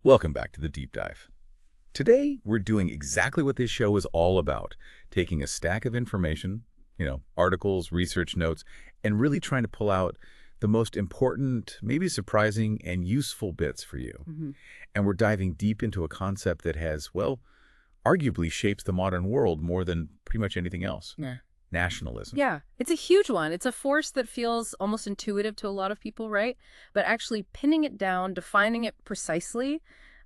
Welcome back to the Deep Dive. Today, we're doing exactly what this show is all about, taking a stack of information, articles, research notes, and really trying to pull out the most important, maybe surprising, and useful bits for you. And we're diving deep into a concept that has, well, arguably shapes the modern world more than pretty much anything else. Yeah. Nationalism. Yeah, it's a huge one. It's a force that feels almost intuitive to a lot of people, right? But actually pinning it down, defining it precisely,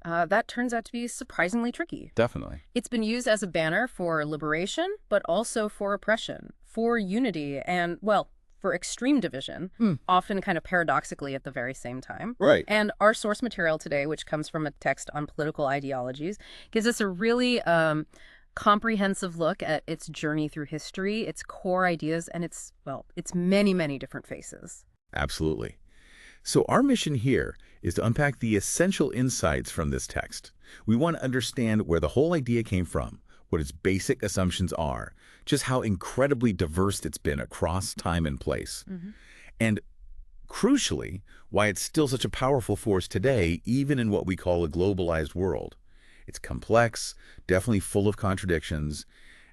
that turns out to be surprisingly tricky. Definitely. It's been used as a banner for liberation, but also for oppression, for unity, and, well, for extreme division, often kind of paradoxically at the very same time. Right. And our source material today, which comes from a text on political ideologies, gives us a really comprehensive look at its journey through history, its core ideas, and its many, many different faces. Absolutely. So our mission here is to unpack the essential insights from this text. We want to understand where the whole idea came from, what its basic assumptions are, just how incredibly diverse it's been across time and place. And crucially, why it's still such a powerful force today, even in what we call a globalized world. It's complex, definitely full of contradictions,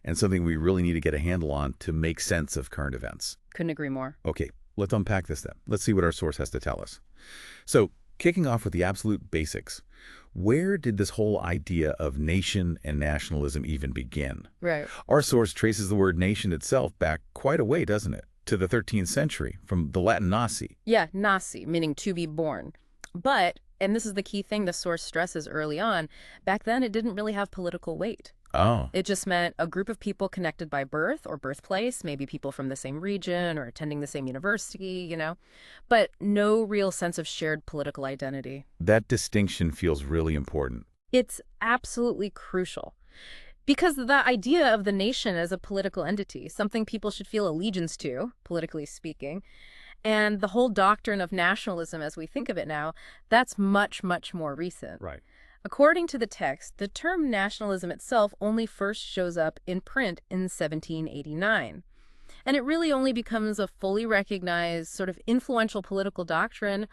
and something we really need to get a handle on to make sense of current events. Couldn't agree more. Okay, let's unpack this then. Let's see what our source has to tell us. So, kicking off with the absolute basics, where did this whole idea of nation and nationalism even begin? Right. Our source traces the word nation itself back quite a way, doesn't it? To the 13th century, from the Latin nasi. Yeah, nasi, meaning to be born. But, and this is the key thing the source stresses early on, back then it didn't really have political weight. Oh. It just meant a group of people connected by birth or birthplace, maybe people from the same region or attending the same university, but no real sense of shared political identity. That distinction feels really important. It's absolutely crucial. Because the idea of the nation as a political entity, something people should feel allegiance to, politically speaking, and the whole doctrine of nationalism as we think of it now, that's much, much more recent. Right. According to the text, the term nationalism itself only first shows up in print in 1789. And it really only becomes a fully recognized, sort of influential political doctrine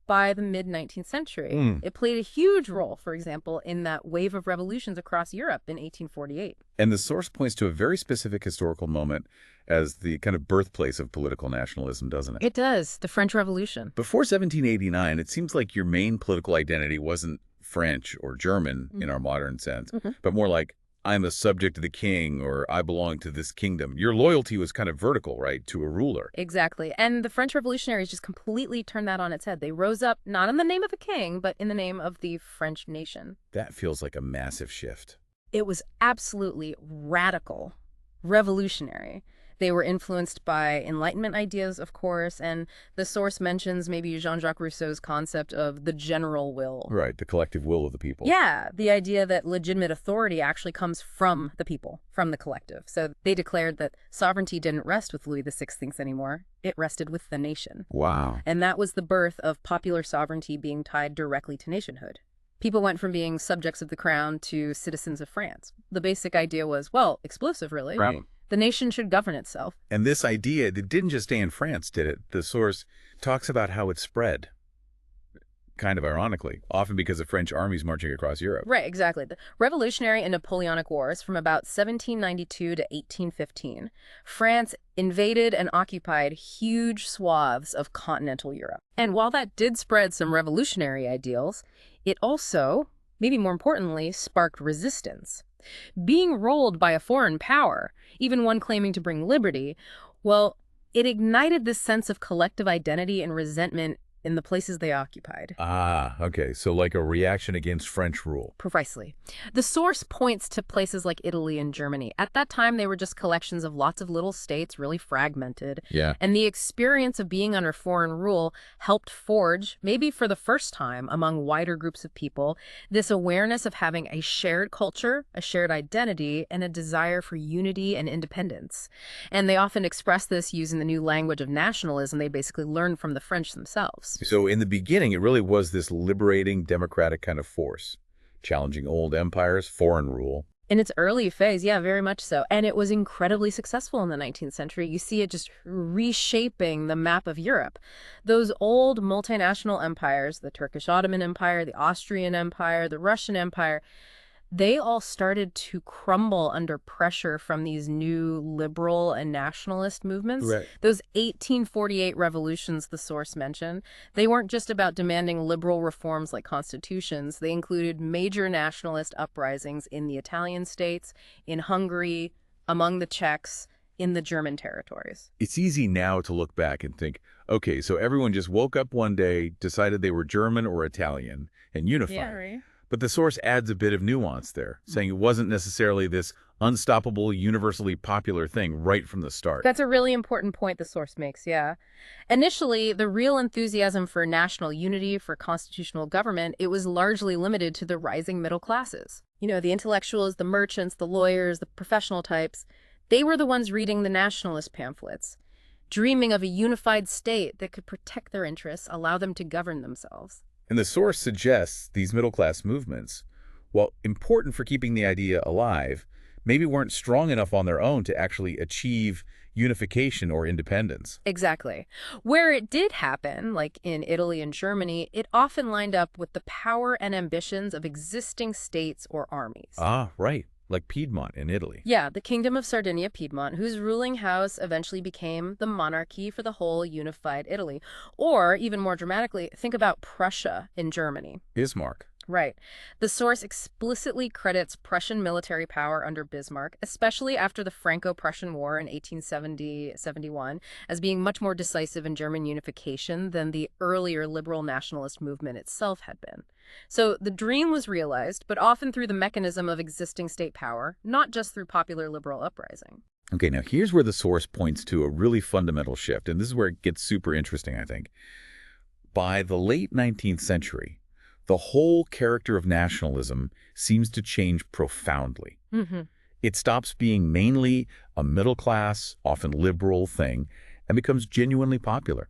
by the mid-19th century. It played a huge role, for example, in that wave of revolutions across Europe in 1848. And the source points to a very specific historical moment as the kind of birthplace of political nationalism, doesn't it? It does, the French Revolution. Before 1789, it seems like your main political identity wasn't French or German in our modern sense, but more like, I'm a subject of the king, or I belong to this kingdom. Your loyalty was kind of vertical, right, to a ruler. Exactly. And the French revolutionaries just completely turned that on its head. They rose up not in the name of a king, but in the name of the French nation. That feels like a massive shift. It was absolutely radical, revolutionary. They were influenced by Enlightenment ideas, of course, and the source mentions maybe Jean-Jacques Rousseau's concept of the general will. Right, the collective will of the people. Yeah, the idea that legitimate authority actually comes from the people, from the collective. So they declared that sovereignty didn't rest with Louis XVI anymore. It rested with the nation. Wow. And that was the birth of popular sovereignty being tied directly to nationhood. People went from being subjects of the crown to citizens of France. The basic idea was, well, explosive, really. Right. The nation should govern itself. And this idea, it didn't just stay in France, did it? The source talks about how it spread, kind of ironically, often because of French armies marching across Europe. Right, exactly. The Revolutionary and Napoleonic Wars from about 1792 to 1815, France invaded and occupied huge swaths of continental Europe. And while that did spread some revolutionary ideals, it also, maybe more importantly, sparked resistance. Being ruled by a foreign power, even one claiming to bring liberty, well, it ignited this sense of collective identity and resentment in the places they occupied. Ah, okay. So like a reaction against French rule. Precisely. The source points to places like Italy and Germany. At that time, they were just collections of lots of little states, really fragmented. Yeah. And the experience of being under foreign rule helped forge, maybe for the first time among wider groups of people, this awareness of having a shared culture, a shared identity, and a desire for unity and independence. And they often express this using the new language of nationalism they basically learned from the French themselves. So in the beginning, it really was this liberating democratic kind of force, challenging old empires, foreign rule. In its early phase, yeah, very much so. And it was incredibly successful in the 19th century. You see it just reshaping the map of Europe. Those old multinational empires, the Turkish Ottoman Empire, the Austrian Empire, the Russian Empire, they all started to crumble under pressure from these new liberal and nationalist movements. Right. Those 1848 revolutions the source mentioned, they weren't just about demanding liberal reforms like constitutions. They included major nationalist uprisings in the Italian states, in Hungary, among the Czechs, in the German territories. It's easy now to look back and think, okay, so everyone just woke up one day, decided they were German or Italian, and Yeah, unified. right. But the source adds a bit of nuance there, saying it wasn't necessarily this unstoppable, universally popular thing right from the start. That's a really important point the source makes, yeah. Initially, the real enthusiasm for national unity, for constitutional government, it was largely limited to the rising middle classes. You know, the intellectuals, the merchants, the lawyers, the professional types, they were the ones reading the nationalist pamphlets, dreaming of a unified state that could protect their interests, allow them to govern themselves. And the source suggests these middle-class movements, while important for keeping the idea alive, maybe weren't strong enough on their own to actually achieve unification or independence. Exactly. Where it did happen, like in Italy and Germany, it often lined up with the power and ambitions of existing states or armies. Ah, right. Like Piedmont in Italy. Yeah, the Kingdom of Sardinia-Piedmont, whose ruling house eventually became the monarchy for the whole unified Italy. Or, even more dramatically, think about Prussia in Germany. Bismarck. Right. The source explicitly credits Prussian military power under Bismarck, especially after the Franco-Prussian War in 1870-71, as being much more decisive in German unification than the earlier liberal nationalist movement itself had been. So the dream was realized, but often through the mechanism of existing state power, not just through popular liberal uprising. Okay, now here's where the source points to a really fundamental shift, and this is where it gets super interesting, I think. By the late 19th century, the whole character of nationalism seems to change profoundly. Mm-hmm. It stops being mainly a middle-class, often liberal thing, and becomes genuinely popular.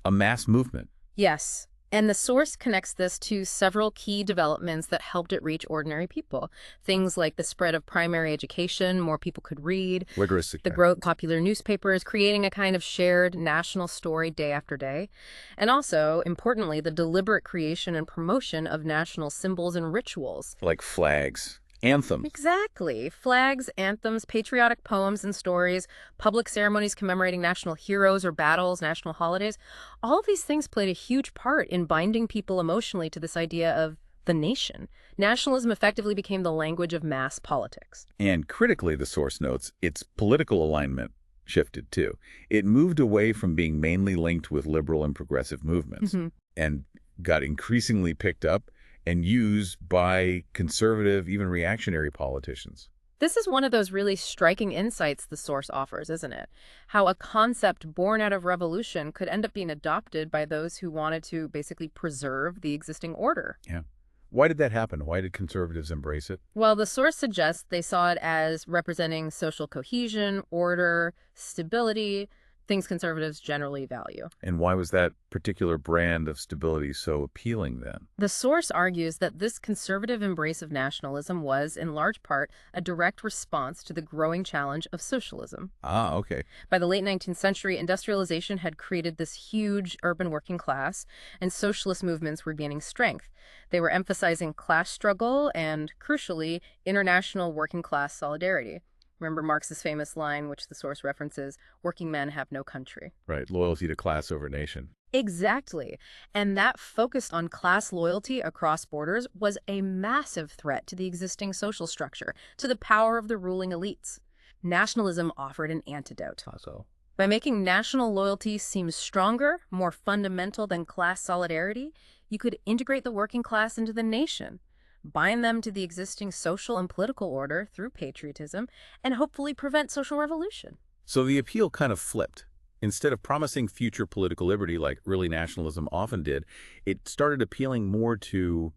A mass movement. Yes. And the source connects this to several key developments that helped it reach ordinary people. Things like the spread of primary education, more people could read, Rigorous. the growth of popular newspapers, creating a kind of shared national story day after day. And also, importantly, the deliberate creation and promotion of national symbols and rituals. Like flags, anthems. Exactly. Flags, anthems, patriotic poems and stories, public ceremonies commemorating national heroes or battles, national holidays. All of these things played a huge part in binding people emotionally to this idea of the nation. Nationalism effectively became the language of mass politics. And critically, the source notes, its political alignment shifted too. It moved away from being mainly linked with liberal and progressive movements and got increasingly picked up and used by conservative, even reactionary politicians. This is one of those really striking insights the source offers, isn't it? How a concept born out of revolution could end up being adopted by those who wanted to basically preserve the existing order. Yeah. Why did that happen? Why did conservatives embrace it? Well, the source suggests they saw it as representing social cohesion, order, stability, things conservatives generally value. And why was that particular brand of stability so appealing then? The source argues that this conservative embrace of nationalism was, in large part, a direct response to the growing challenge of socialism. Ah, okay. By the late 19th century, industrialization had created this huge urban working class, and socialist movements were gaining strength. They were emphasizing class struggle and, crucially, international working class solidarity. Remember Marx's famous line, which the source references, "Working men have no country." Right, loyalty to class over nation. Exactly. And that focus on class loyalty across borders was a massive threat to the existing social structure, to the power of the ruling elites. Nationalism offered an antidote. So, By making national loyalty seem stronger, more fundamental than class solidarity, you could integrate the working class into the nation, bind them to the existing social and political order through patriotism, and hopefully prevent social revolution. so the appeal kind of flipped. Instead of promising future political liberty like early nationalism often did, it started appealing more to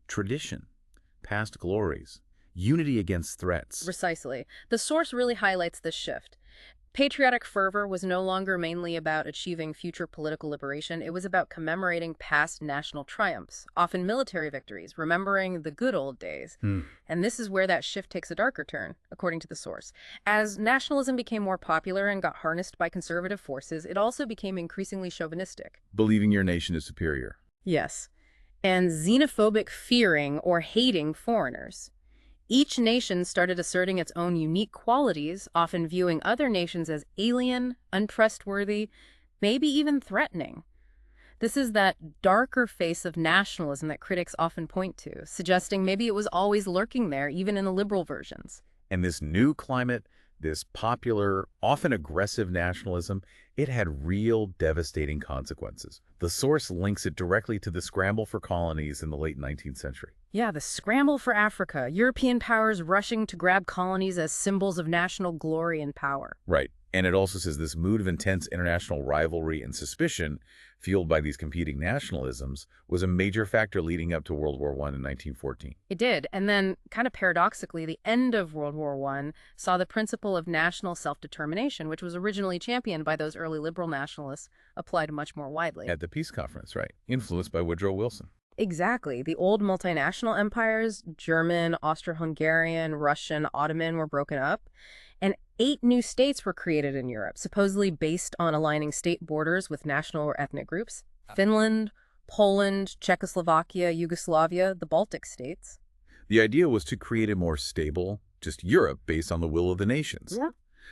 tradition, past glories, unity against threats. Precisely. The source really highlights this shift. Patriotic fervor was no longer mainly about achieving future political liberation. It was about commemorating past national triumphs, often military victories, remembering the good old days. Hmm. And this is where that shift takes a darker turn, according to the source. As nationalism became more popular and got harnessed by conservative forces, it also became increasingly chauvinistic. Believing your nation is superior. Yes. And xenophobic, fearing or hating foreigners. Each nation started asserting its own unique qualities, often viewing other nations as alien, untrustworthy, maybe even threatening. This is that darker face of nationalism that critics often point to, suggesting maybe it was always lurking there, even in the liberal versions. And this new climate, this popular, often aggressive nationalism, it had real devastating consequences. The source links it directly to the scramble for colonies in the late 19th century. Yeah, the scramble for Africa, European powers rushing to grab colonies as symbols of national glory and power. Right. And it also says this mood of intense international rivalry and suspicion, fueled by these competing nationalisms, was a major factor leading up to World War I in 1914. It did, and then, kind of paradoxically, the end of World War I saw the principle of national self-determination, which was originally championed by those early liberal nationalists, applied much more widely. At the peace conference, right, influenced by Woodrow Wilson. Exactly. The old multinational empires, German, Austro-Hungarian, Russian, Ottoman, were broken up, and 8 new states were created in Europe, supposedly based on aligning state borders with national or ethnic groups. Finland, Poland, Czechoslovakia, Yugoslavia, the Baltic states. The idea was to create a more stable, just Europe based on the will of the nations. Yeah.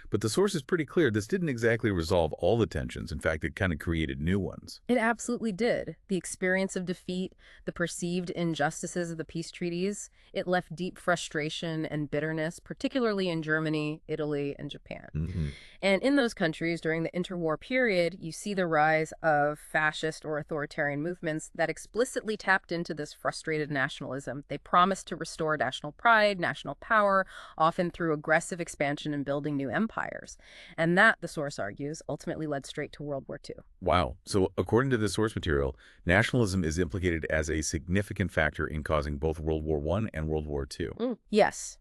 But the source is pretty clear. This didn't exactly resolve all the tensions. In fact, it kind of created new ones. It absolutely did. The experience of defeat, the perceived injustices of the peace treaties, it left deep frustration and bitterness, particularly in Germany, Italy, and Japan. And in those countries, during the interwar period, you see the rise of fascist or authoritarian movements that explicitly tapped into this frustrated nationalism. They promised to restore national pride, national power, often through aggressive expansion and building new empires. And that, the source argues, ultimately led straight to World War II. Wow. So according to the source material, nationalism is implicated as a significant factor in causing both World War I and World War II. Yes.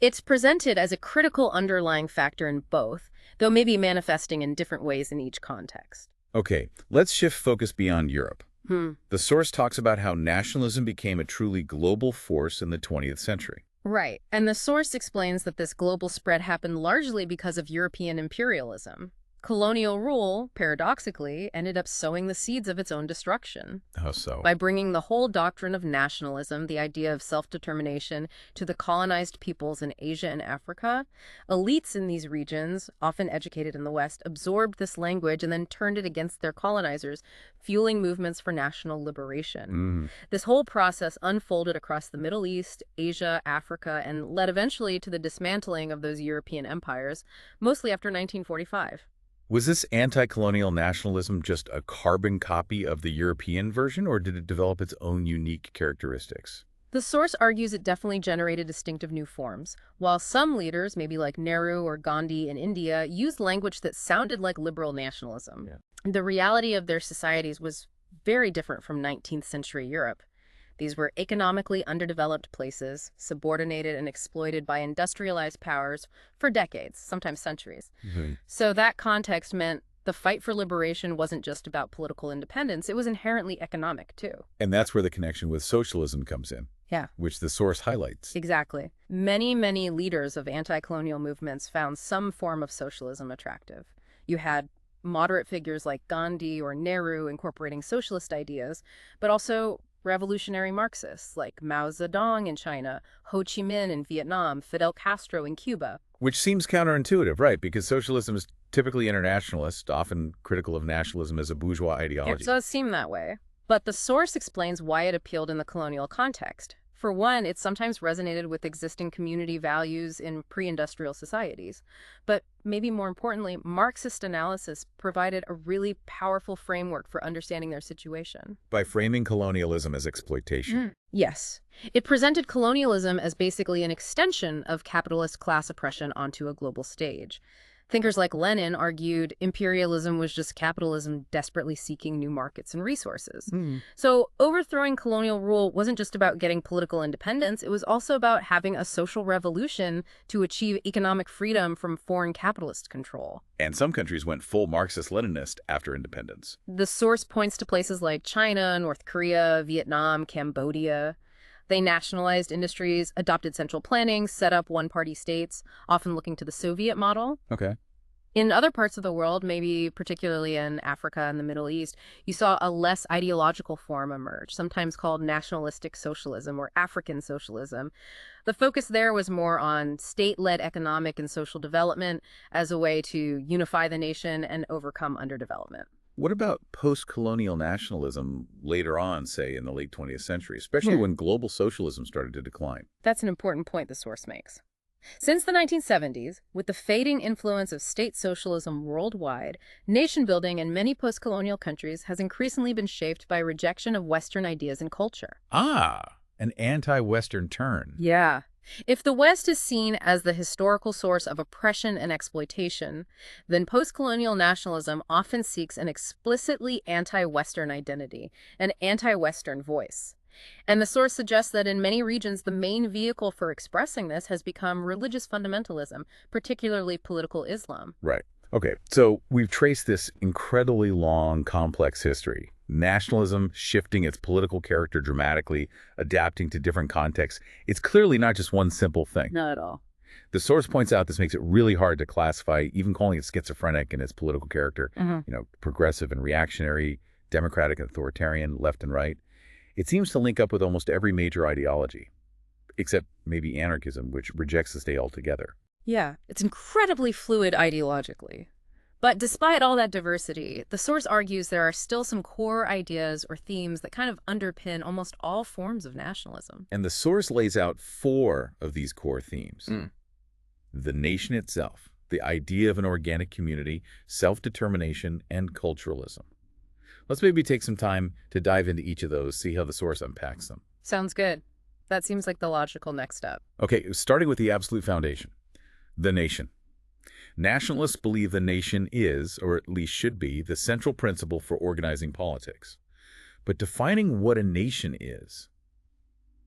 It's presented as a critical underlying factor in both, though maybe manifesting in different ways in each context. Okay, let's shift focus beyond Europe. The source talks about how nationalism became a truly global force in the 20th century. Right. And the source explains that this global spread happened largely because of European imperialism. Colonial rule, paradoxically, ended up sowing the seeds of its own destruction. How so? By bringing the whole doctrine of nationalism, the idea of self-determination, to the colonized peoples in Asia and Africa, elites in these regions, often educated in the West, absorbed this language and then turned it against their colonizers, fueling movements for national liberation. This whole process unfolded across the Middle East, Asia, Africa, and led eventually to the dismantling of those European empires, mostly after 1945. Was this anti-colonial nationalism just a carbon copy of the European version, or did it develop its own unique characteristics? The source argues it definitely generated distinctive new forms, while some leaders, maybe like Nehru or Gandhi in India, used language that sounded like liberal nationalism. The reality of their societies was very different from 19th century Europe. These were economically underdeveloped places, subordinated and exploited by industrialized powers for decades, sometimes centuries. So that context meant the fight for liberation wasn't just about political independence, it was inherently economic too. And that's where the connection with socialism comes in. Yeah. Which the source highlights. Exactly. Many leaders of anti-colonial movements found some form of socialism attractive. You had moderate figures like Gandhi or Nehru incorporating socialist ideas, but also revolutionary Marxists like Mao Zedong in China, Ho Chi Minh in Vietnam, Fidel Castro in Cuba. Which seems counterintuitive, right? Because socialism is typically internationalist, often critical of nationalism as a bourgeois ideology. It does seem that way. But the source explains why it appealed in the colonial context. For one, it sometimes resonated with existing community values in pre-industrial societies. But maybe more importantly, Marxist analysis provided a really powerful framework for understanding their situation. By framing colonialism as exploitation. Yes. It presented colonialism as basically an extension of capitalist class oppression onto a global stage. Thinkers like Lenin argued imperialism was just capitalism desperately seeking new markets and resources. Hmm. So overthrowing colonial rule wasn't just about getting political independence, it was also about having a social revolution to achieve economic freedom from foreign capitalist control. And some countries went full Marxist-Leninist after independence. The source points to places like China, North Korea, Vietnam, Cambodia. They nationalized industries, adopted central planning, set up one-party states, often looking to the Soviet model. Okay. In other parts of the world, maybe particularly in Africa and the Middle East, you saw a less ideological form emerge, sometimes called nationalistic socialism or African socialism. The focus there was more on state-led economic and social development as a way to unify the nation and overcome underdevelopment. What about post-colonial nationalism later on, say, in the late 20th century, especially when global socialism started to decline? That's an important point the source makes. Since the 1970s, with the fading influence of state socialism worldwide, nation-building in many post-colonial countries has increasingly been shaped by rejection of Western ideas and culture. Ah, an anti-Western turn. Yeah. If the West is seen as the historical source of oppression and exploitation, then post-colonial nationalism often seeks an explicitly anti-Western identity, an anti-Western voice. And the source suggests that in many regions, the main vehicle for expressing this has become religious fundamentalism, particularly political Islam. Right. Okay, so we've traced this incredibly long, complex history. Nationalism shifting its political character dramatically, adapting to different contexts. It's clearly not just one simple thing. Not at all. The source points out this makes it really hard to classify, even calling it schizophrenic in its political character, progressive and reactionary, democratic and authoritarian, left and right. It seems to link up with almost every major ideology, except maybe anarchism, which rejects the state altogether. Yeah, it's incredibly fluid ideologically. But despite all that diversity, the source argues there are still some core ideas or themes that kind of underpin almost all forms of nationalism. And the source lays out 4 of these core themes. The nation itself, the idea of an organic community, self-determination, and culturalism. Let's maybe take some time to dive into each of those, see how the source unpacks them. Sounds good. That seems like the logical next step. Okay, starting with the absolute foundation, the nation. Nationalists believe the nation is, or at least should be, the central principle for organizing politics. But defining what a nation is,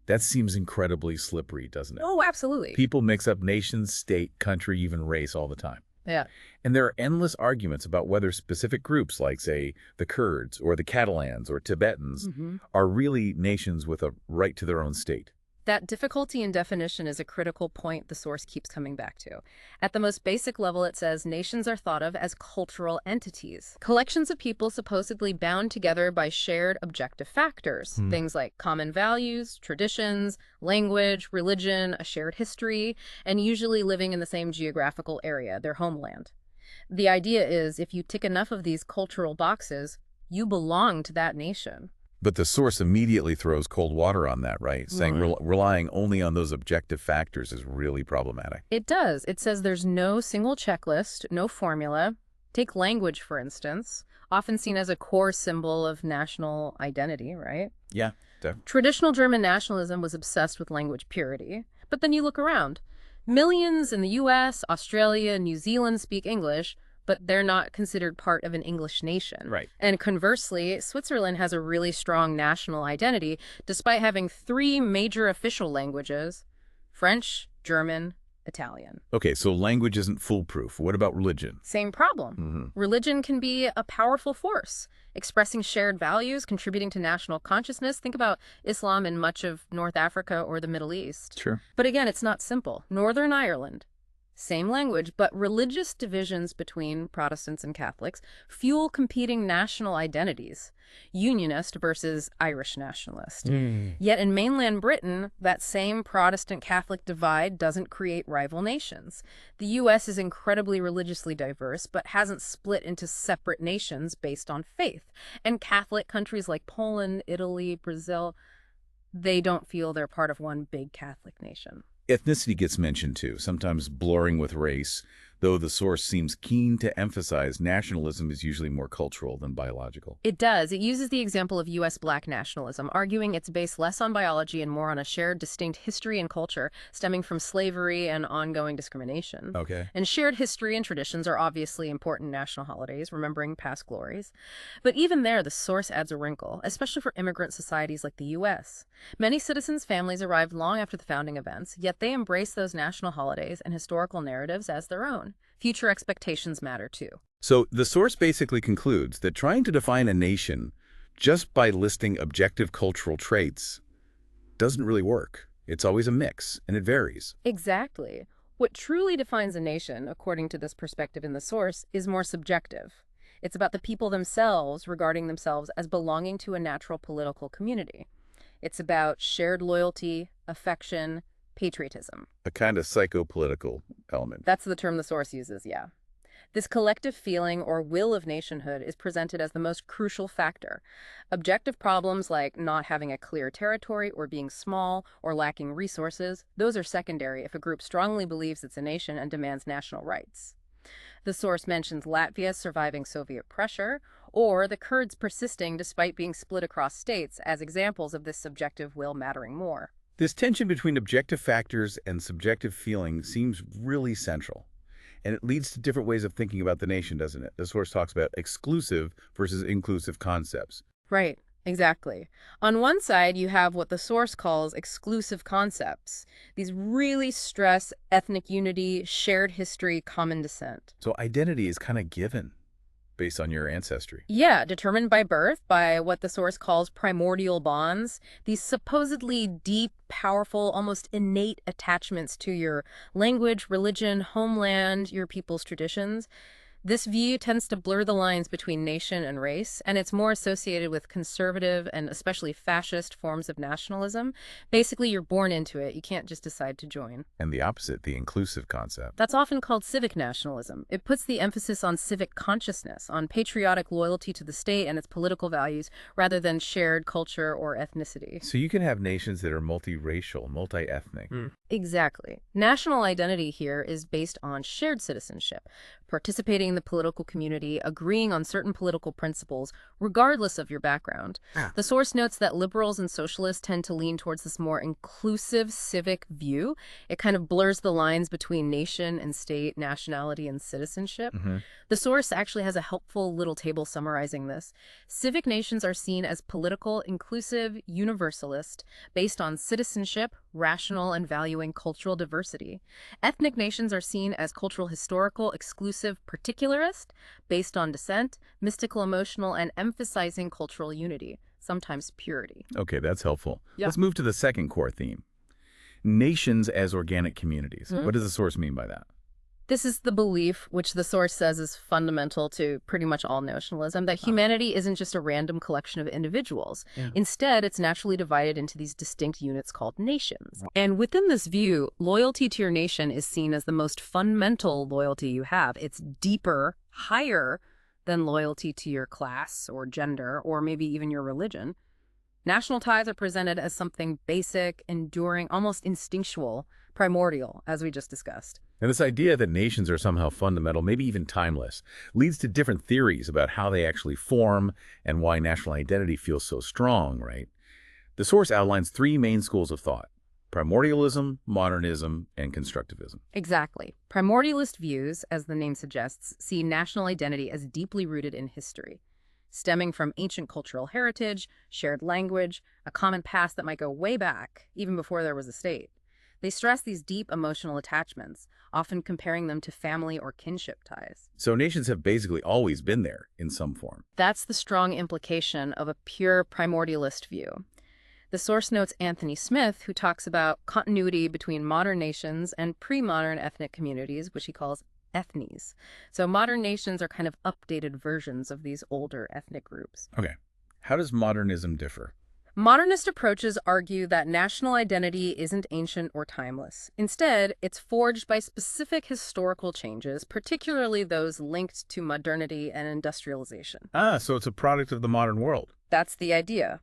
that seems incredibly slippery, doesn't it? Oh, absolutely. People mix up nation, state, country, even race all the time. Yeah. And there are endless arguments about whether specific groups like, say, the Kurds or the Catalans or Tibetans are really nations with a right to their own state. That difficulty in definition is a critical point the source keeps coming back to. At the most basic level, it says nations are thought of as cultural entities, collections of people supposedly bound together by shared objective factors, things like common values, traditions, language, religion, a shared history, and usually living in the same geographical area, their homeland. The idea is if you tick enough of these cultural boxes, you belong to that nation. But the source immediately throws cold water on that, right? Saying relying only on those objective factors is really problematic. It does. It says there's no single checklist, no formula. Take language, for instance, often seen as a core symbol of national identity, right? Yeah. Traditional German nationalism was obsessed with language purity. But then you look around. Millions in the US, Australia, New Zealand speak English, but they're not considered part of an English nation. Right. And conversely, Switzerland has a really strong national identity, despite having 3 major official languages: French, German, Italian. Okay, so language isn't foolproof. What about religion? Same problem. Religion can be a powerful force, expressing shared values, contributing to national consciousness. Think about Islam in much of North Africa or the Middle East. Sure. But again, it's not simple. Northern Ireland, same language, but religious divisions between Protestants and Catholics fuel competing national identities, Unionist versus Irish nationalist. Yet in mainland Britain, that same Protestant-Catholic divide doesn't create rival nations. The U.S. is incredibly religiously diverse, but hasn't split into separate nations based on faith. And Catholic countries like Poland, Italy, Brazil, they don't feel they're part of one big Catholic nation. Ethnicity gets mentioned too, sometimes blurring with race, though the source seems keen to emphasize nationalism is usually more cultural than biological. It does. It uses the example of U.S. black nationalism, arguing it's based less on biology and more on a shared, distinct history and culture stemming from slavery and ongoing discrimination. Okay. And shared history and traditions are obviously important national holidays, remembering past glories. But even there, the source adds a wrinkle, especially for immigrant societies like the U.S. Many citizens' families arrived long after the founding events, yet they embrace those national holidays and historical narratives as their own. Future expectations matter too. So the source basically concludes that trying to define a nation just by listing objective cultural traits doesn't really work. It's always a mix, and it varies. Exactly. What truly defines a nation, according to this perspective in the source, is more subjective. It's about the people themselves regarding themselves as belonging to a natural political community. It's about shared loyalty, affection, patriotism. A kind of psychopolitical element. That's the term the source uses, yeah. This collective feeling or will of nationhood is presented as the most crucial factor. Objective problems like not having a clear territory or being small or lacking resources, those are secondary if a group strongly believes it's a nation and demands national rights. The source mentions Latvia surviving Soviet pressure, or the Kurds persisting despite being split across states as examples of this subjective will mattering more. This tension between objective factors and subjective feeling seems really central. And it leads to different ways of thinking about the nation, doesn't it? The source talks about exclusive versus inclusive concepts. Right, exactly. On one side, you have what the source calls exclusive concepts. These really stress ethnic unity, shared history, common descent. So identity is kind of given based on your ancestry. Yeah, determined by birth, by what the source calls primordial bonds, these supposedly deep, powerful, almost innate attachments to your language, religion, homeland, your people's traditions. This view tends to blur the lines between nation and race, and it's more associated with conservative and especially fascist forms of nationalism. Basically, you're born into it. You can't just decide to join. And the opposite, the inclusive concept. That's often called civic nationalism. It puts the emphasis on civic consciousness, on patriotic loyalty to the state and its political values, rather than shared culture or ethnicity. So you can have nations that are multiracial, multi-ethnic. Exactly. National identity here is based on shared citizenship, participating in the political community, agreeing on certain political principles, regardless of your background. The source notes that liberals and socialists tend to lean towards this more inclusive civic view. It kind of blurs the lines between nation and state, nationality and citizenship. The source actually has a helpful little table summarizing this. Civic nations are seen as political, inclusive, universalist, based on citizenship, rational, and valuing cultural diversity. Ethnic nations are seen as cultural, historical, exclusive, particularist, based on descent, mystical, emotional, and emphasizing cultural unity, sometimes purity. Okay, that's helpful. Yeah. Let's move to the second core theme. Nations as organic communities. What does the source mean by that? This is the belief, which the source says is fundamental to pretty much all nationalism, that humanity isn't just a random collection of individuals. Instead, it's naturally divided into these distinct units called nations. And within this view, loyalty to your nation is seen as the most fundamental loyalty you have. It's deeper, higher than loyalty to your class or gender or maybe even your religion. National ties are presented as something basic, enduring, almost instinctual, primordial, as we just discussed. And this idea that nations are somehow fundamental, maybe even timeless, leads to different theories about how they actually form and why national identity feels so strong, right? The source outlines three main schools of thought: primordialism, modernism, and constructivism. Exactly. Primordialist views, as the name suggests, see national identity as deeply rooted in history, stemming from ancient cultural heritage, shared language, a common past that might go way back, even before there was a state. They stress these deep emotional attachments, often comparing them to family or kinship ties. So nations have basically always been there in some form. That's the strong implication of a pure primordialist view. The source notes Anthony Smith, who talks about continuity between modern nations and pre-modern ethnic communities, which he calls ethnies. So modern nations are kind of updated versions of these older ethnic groups. Okay. How does modernism differ? Modernist approaches argue that national identity isn't ancient or timeless. Instead, it's forged by specific historical changes, particularly those linked to modernity and industrialization. So it's a product of the modern world. That's the idea.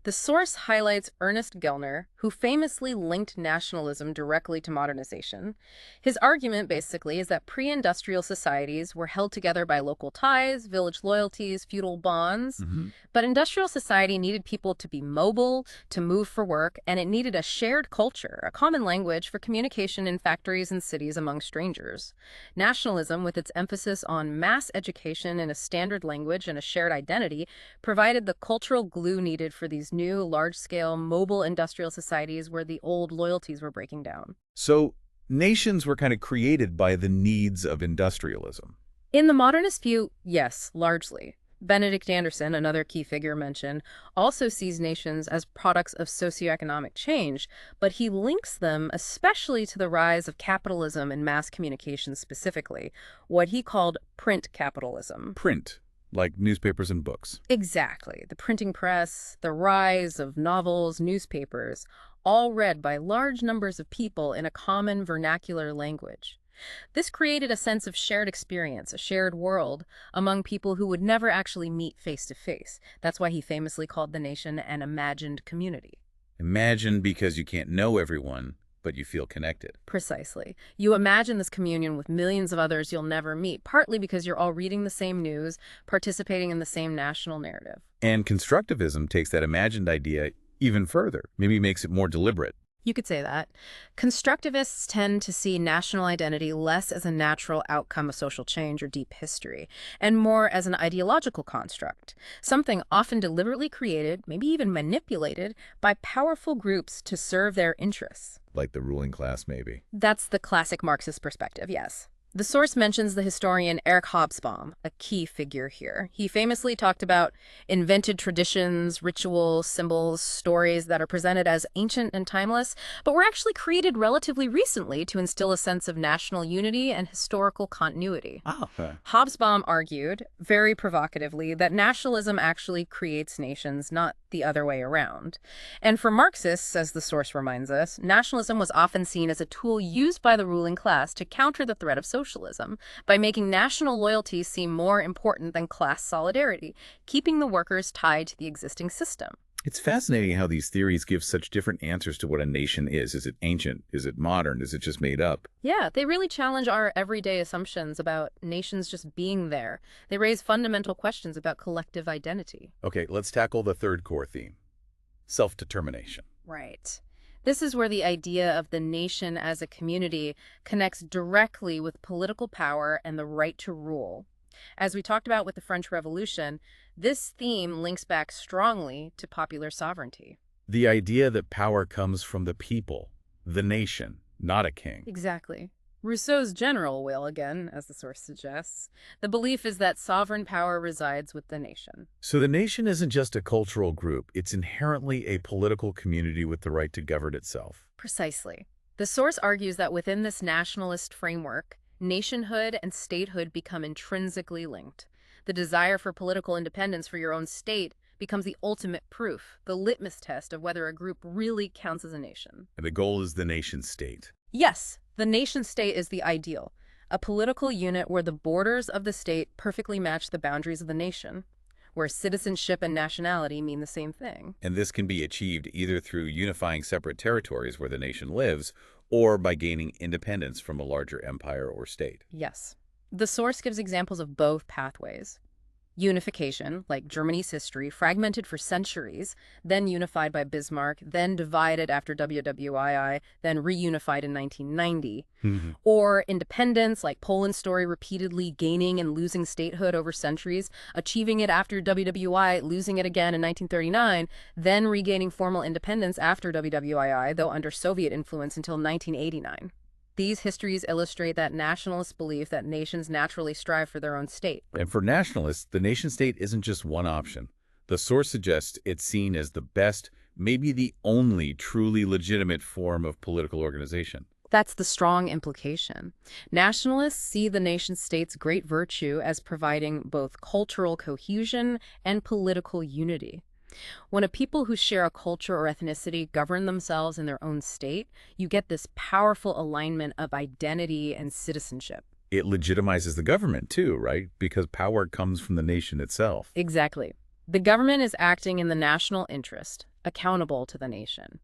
The source highlights Ernest Gellner, who famously linked nationalism directly to modernization. His argument, basically, is that pre-industrial societies were held together by local ties, village loyalties, feudal bonds. Hmm. But industrial society needed people to be mobile, to move for work, and it needed a shared culture, a common language for communication in factories and cities among strangers. Nationalism, with its emphasis on mass education in a standard language and a shared identity, provided the cultural glue needed for these new, large-scale, mobile industrial societies where the old loyalties were breaking down. So nations were kind of created by the needs of industrialism. In the modernist view, yes, largely. Benedict Anderson, another key figure mentioned, also sees nations as products of socioeconomic change, but he links them especially to the rise of capitalism and mass communication specifically, what he called print capitalism. Print, like newspapers and books. Exactly. The printing press, the rise of novels, newspapers, all read by large numbers of people in a common vernacular language. This created a sense of shared experience, a shared world, among people who would never actually meet face to face. That's why he famously called the nation an imagined community. Imagine because you can't know everyone, but you feel connected. Precisely. You imagine this communion with millions of others you'll never meet, partly because you're all reading the same news, participating in the same national narrative. And constructivism takes that imagined idea even further, maybe makes it more deliberate. You could say that. Constructivists tend to see national identity less as a natural outcome of social change or deep history, and more as an ideological construct, something often deliberately created, maybe even manipulated, by powerful groups to serve their interests. Like the ruling class, maybe. That's the classic Marxist perspective, yes. The source mentions the historian Eric Hobsbawm, a key figure here. He famously talked about invented traditions, rituals, symbols, stories that are presented as ancient and timeless, but were actually created relatively recently to instill a sense of national unity and historical continuity. Oh, okay. Hobsbawm argued, very provocatively, that nationalism actually creates nations, not the other way around. And for Marxists, as the source reminds us, nationalism was often seen as a tool used by the ruling class to counter the threat of socialism by making national loyalty seem more important than class solidarity, keeping the workers tied to the existing system. It's fascinating how these theories give such different answers to what a nation is. Is it ancient? Is it modern? Is it just made up? Yeah, they really challenge our everyday assumptions about nations just being there. They raise fundamental questions about collective identity. Okay, let's tackle the third core theme, self-determination. Right. This is where the idea of the nation as a community connects directly with political power and the right to rule. As we talked about with the French Revolution, this theme links back strongly to popular sovereignty. The idea that power comes from the people, the nation, not a king. Exactly. Rousseau's general will, again, as the source suggests. The belief is that sovereign power resides with the nation. So the nation isn't just a cultural group, it's inherently a political community with the right to govern itself. Precisely. The source argues that within this nationalist framework, nationhood and statehood become intrinsically linked. The desire for political independence for your own state becomes the ultimate proof, the litmus test of whether a group really counts as a nation. And the goal is the nation state. Yes, the nation-state is the ideal, a political unit where the borders of the state perfectly match the boundaries of the nation, where citizenship and nationality mean the same thing. And this can be achieved either through unifying separate territories where the nation lives, or by gaining independence from a larger empire or state. Yes. The source gives examples of both pathways. Unification, like Germany's history, fragmented for centuries, then unified by Bismarck, then divided after WWII, then reunified in 1990. Or independence, like Poland's story, repeatedly gaining and losing statehood over centuries, achieving it after WWI, losing it again in 1939, then regaining formal independence after WWII, though under Soviet influence until 1989. These histories illustrate that nationalist belief that nations naturally strive for their own state. And for nationalists, the nation-state isn't just one option. The source suggests it's seen as the best, maybe the only truly legitimate form of political organization. That's the strong implication. Nationalists see the nation-state's great virtue as providing both cultural cohesion and political unity. When a people who share a culture or ethnicity govern themselves in their own state, you get this powerful alignment of identity and citizenship. It legitimizes the government too, right? Because power comes from the nation itself. Exactly. The government is acting in the national interest. accountable to the nation.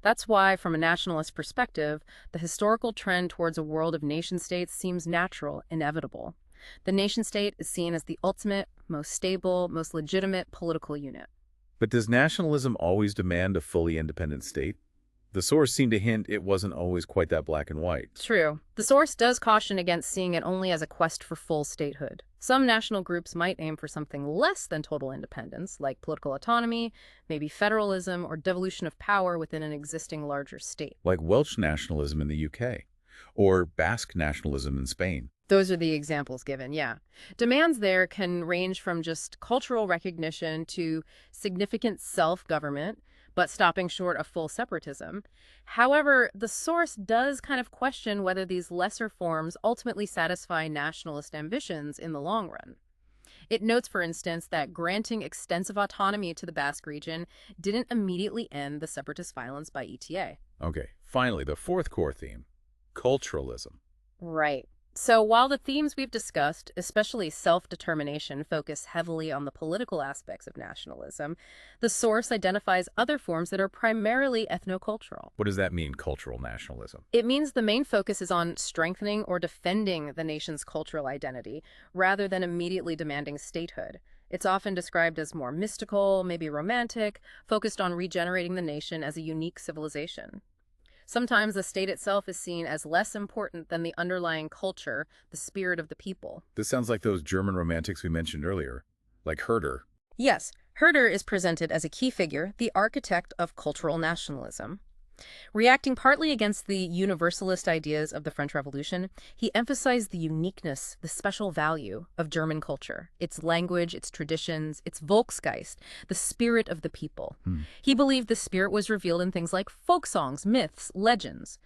That's why, from a nationalist perspective, the historical trend towards a world of nation-states seems natural, inevitable. The nation-state is seen as the ultimate, most stable, most legitimate political unit. But does nationalism always demand a fully independent state? The source seemed to hint it wasn't always quite that black and white. True. The source does caution against seeing it only as a quest for full statehood. Some national groups might aim for something less than total independence, like political autonomy, maybe federalism, or devolution of power within an existing larger state. Like Welsh nationalism in the UK, or Basque nationalism in Spain. Those are the examples given, yeah. Demands there can range from just cultural recognition to significant self-government, but stopping short of full separatism. However, the source does kind of question whether these lesser forms ultimately satisfy nationalist ambitions in the long run. It notes, for instance, that granting extensive autonomy to the Basque region didn't immediately end the separatist violence by ETA. Okay, finally, the fourth core theme, culturalism. Right. So while the themes we've discussed, especially self-determination, focus heavily on the political aspects of nationalism, the source identifies other forms that are primarily ethnocultural. What does that mean, cultural nationalism? It means the main focus is on strengthening or defending the nation's cultural identity, rather than immediately demanding statehood. It's often described as more mystical, maybe romantic, focused on regenerating the nation as a unique civilization. Sometimes the state itself is seen as less important than the underlying culture, the spirit of the people. This sounds like those German romantics we mentioned earlier, like Herder. Yes, Herder is presented as a key figure, the architect of cultural nationalism. Reacting partly against the universalist ideas of the French Revolution, he emphasized the uniqueness, the special value of German culture, its language, its traditions, its Volksgeist, the spirit of the people. He believed the spirit was revealed in things like folk songs, myths, legends.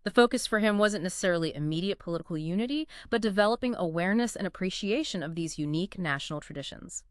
The focus for him wasn't necessarily immediate political unity, but developing awareness and appreciation of these unique national traditions.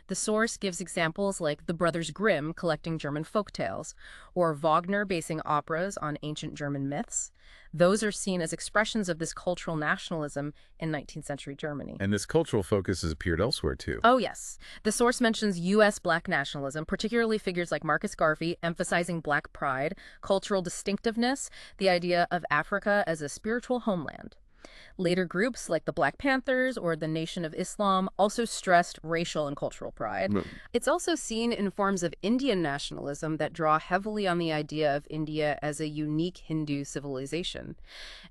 The source gives examples like the Brothers Grimm collecting German folktales, or Wagner basing operas on ancient German myths. Those are seen as expressions of this cultural nationalism in 19th century Germany. And this cultural focus has appeared elsewhere, too. Oh, yes. The source mentions U.S. black nationalism, particularly figures like Marcus Garvey, emphasizing black pride, cultural distinctiveness, the idea of Africa as a spiritual homeland. Later groups like the Black Panthers or the Nation of Islam also stressed racial and cultural pride. It's also seen in forms of Indian nationalism that draw heavily on the idea of India as a unique Hindu civilization.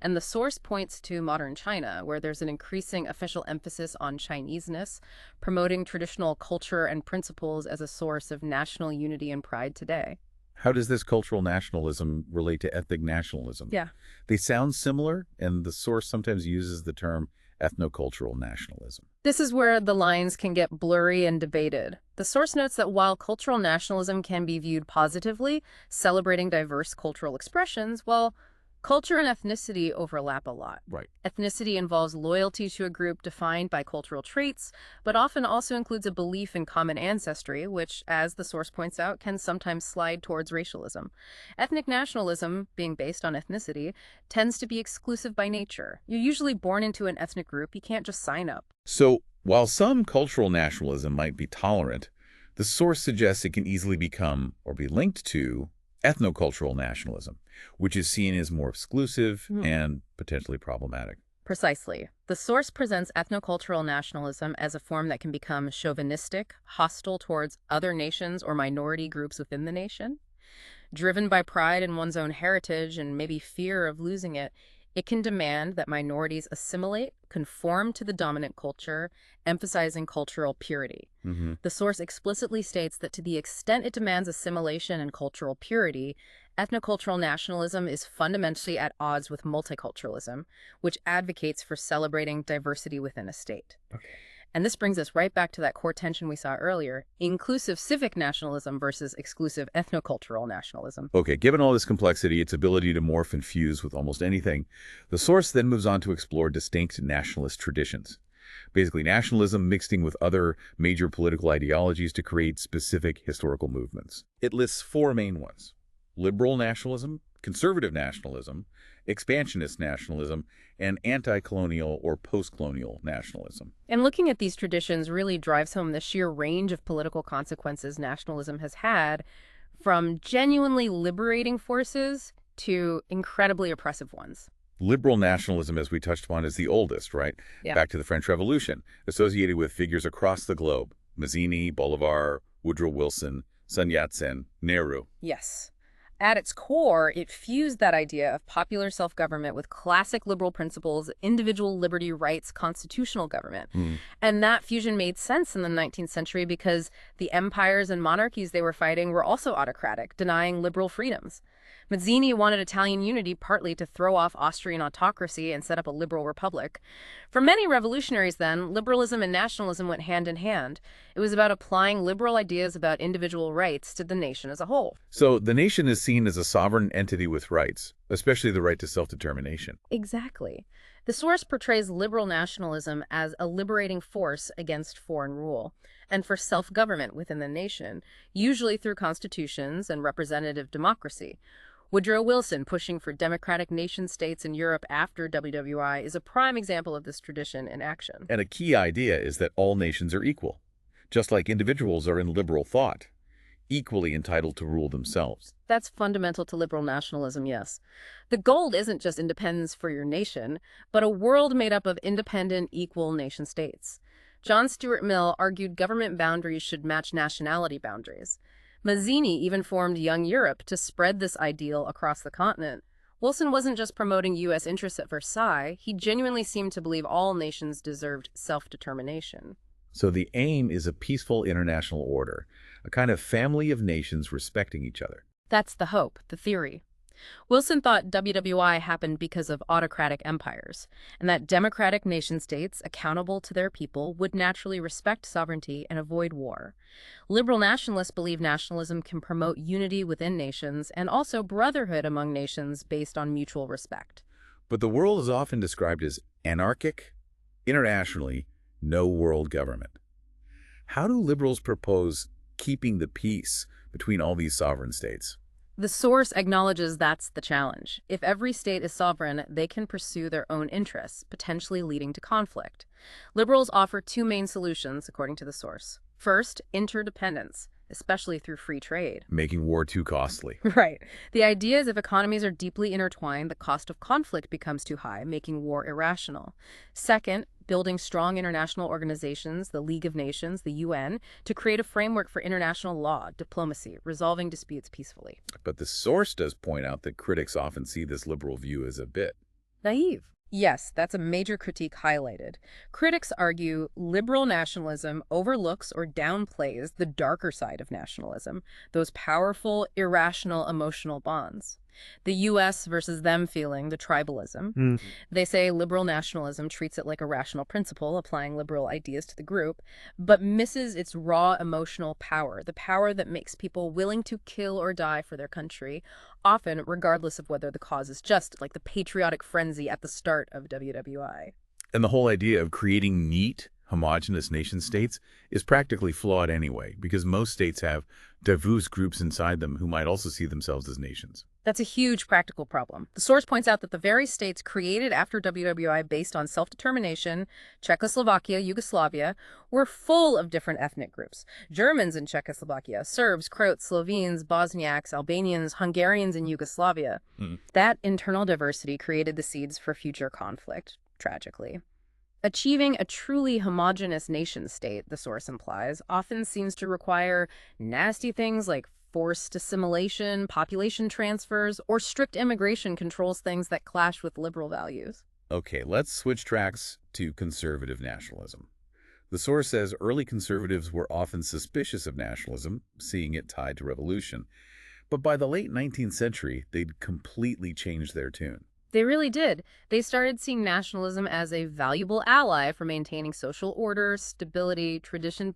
And the source points to modern China, where there's an increasing official emphasis on Chineseness, promoting traditional culture and principles as a source of national unity and pride today. How does this cultural nationalism relate to ethnic nationalism? Yeah. They sound similar, and the source sometimes uses the term ethnocultural nationalism. This is where the lines can get blurry and debated. The source notes that while cultural nationalism can be viewed positively, celebrating diverse cultural expressions, well, culture and ethnicity overlap a lot. Right. Ethnicity involves loyalty to a group defined by cultural traits, but often also includes a belief in common ancestry, which, as the source points out, can sometimes slide towards racialism. Ethnic nationalism, being based on ethnicity, tends to be exclusive by nature. You're usually born into an ethnic group. You can't just sign up. So, while some cultural nationalism might be tolerant, the source suggests it can easily become, or be linked to, ethnocultural nationalism, which is seen as more exclusive and potentially problematic. Precisely. The source presents ethnocultural nationalism as a form that can become chauvinistic, hostile towards other nations or minority groups within the nation. Driven by pride in one's own heritage and maybe fear of losing it, it can demand that minorities assimilate, conform to the dominant culture, emphasizing cultural purity. The source explicitly states that to the extent it demands assimilation and cultural purity, ethnocultural nationalism is fundamentally at odds with multiculturalism, which advocates for celebrating diversity within a state. And this brings us right back to that core tension we saw earlier, inclusive civic nationalism versus exclusive ethnocultural nationalism. Okay, given all this complexity, its ability to morph and fuse with almost anything, the source then moves on to explore distinct nationalist traditions. Basically, nationalism mixing with other major political ideologies to create specific historical movements. It lists four main ones: liberal nationalism, conservative nationalism, expansionist nationalism, and anti-colonial or post-colonial nationalism. And looking at these traditions really drives home the sheer range of political consequences nationalism has had, from genuinely liberating forces to incredibly oppressive ones. Liberal nationalism, as we touched upon, is the oldest, right? Yeah. Back to the French Revolution, associated with figures across the globe. Mazzini, Bolivar, Woodrow Wilson, Sun Yat-sen, Nehru. Yes. At its core, it fused that idea of popular self-government with classic liberal principles, individual liberty rights, constitutional government. Hmm. And that fusion made sense in the 19th century because the empires and monarchies they were fighting were also autocratic, denying liberal freedoms. Mazzini wanted Italian unity partly to throw off Austrian autocracy and set up a liberal republic. For many revolutionaries then, liberalism and nationalism went hand in hand. It was about applying liberal ideas about individual rights to the nation as a whole. So the nation is seen as a sovereign entity with rights, especially the right to self-determination. Exactly. The source portrays liberal nationalism as a liberating force against foreign rule and for self-government within the nation, usually through constitutions and representative democracy. Woodrow Wilson pushing for democratic nation-states in Europe after WWI is a prime example of this tradition in action. And a key idea is that all nations are equal, just like individuals are in liberal thought, equally entitled to rule themselves. That's fundamental to liberal nationalism, yes. The goal isn't just independence for your nation, but a world made up of independent, equal nation-states. John Stuart Mill argued government boundaries should match nationality boundaries. Mazzini even formed Young Europe to spread this ideal across the continent. Wilson wasn't just promoting U.S. interests at Versailles, he genuinely seemed to believe all nations deserved self-determination. So the aim is a peaceful international order, a kind of family of nations respecting each other. That's the hope, the theory. Wilson thought WWI happened because of autocratic empires, and that democratic nation-states, accountable to their people, would naturally respect sovereignty and avoid war. Liberal nationalists believe nationalism can promote unity within nations and also brotherhood among nations based on mutual respect. But the world is often described as anarchic, internationally, no world government. How do liberals propose keeping the peace between all these sovereign states? The source acknowledges that's the challenge. If every state is sovereign, they can pursue their own interests, potentially leading to conflict. Liberals offer two main solutions, according to the source. First, interdependence, especially through free trade. Making war too costly. Right. The idea is if economies are deeply intertwined, the cost of conflict becomes too high, making war irrational. Second, building strong international organizations, the League of Nations, the UN, to create a framework for international law, diplomacy, resolving disputes peacefully. But the source does point out that critics often see this liberal view as a bit naive. Yes, that's a major critique highlighted. Critics argue liberal nationalism overlooks or downplays the darker side of nationalism, those powerful, irrational, emotional bonds. The U.S. versus them feeling, the tribalism. They say liberal nationalism treats it like a rational principle, applying liberal ideas to the group, but misses its raw emotional power, the power that makes people willing to kill or die for their country, often regardless of whether the cause is just, like the patriotic frenzy at the start of WWI. And the whole idea of creating neat, homogenous nation-states is practically flawed anyway, because most states have diverse groups inside them who might also see themselves as nations. That's a huge practical problem. The source points out that the very states created after WWI based on self-determination, Czechoslovakia, Yugoslavia, were full of different ethnic groups. Germans in Czechoslovakia, Serbs, Croats, Slovenes, Bosniaks, Albanians, Hungarians in Yugoslavia. That internal diversity created the seeds for future conflict, tragically. Achieving a truly homogeneous nation-state, the source implies, often seems to require nasty things like forced assimilation, population transfers, or strict immigration controls, things that clash with liberal values. Okay, let's switch tracks to conservative nationalism. The source says early conservatives were often suspicious of nationalism, seeing it tied to revolution. But by the late 19th century, they'd completely changed their tune. They really did. They started seeing nationalism as a valuable ally for maintaining social order, stability, tradition,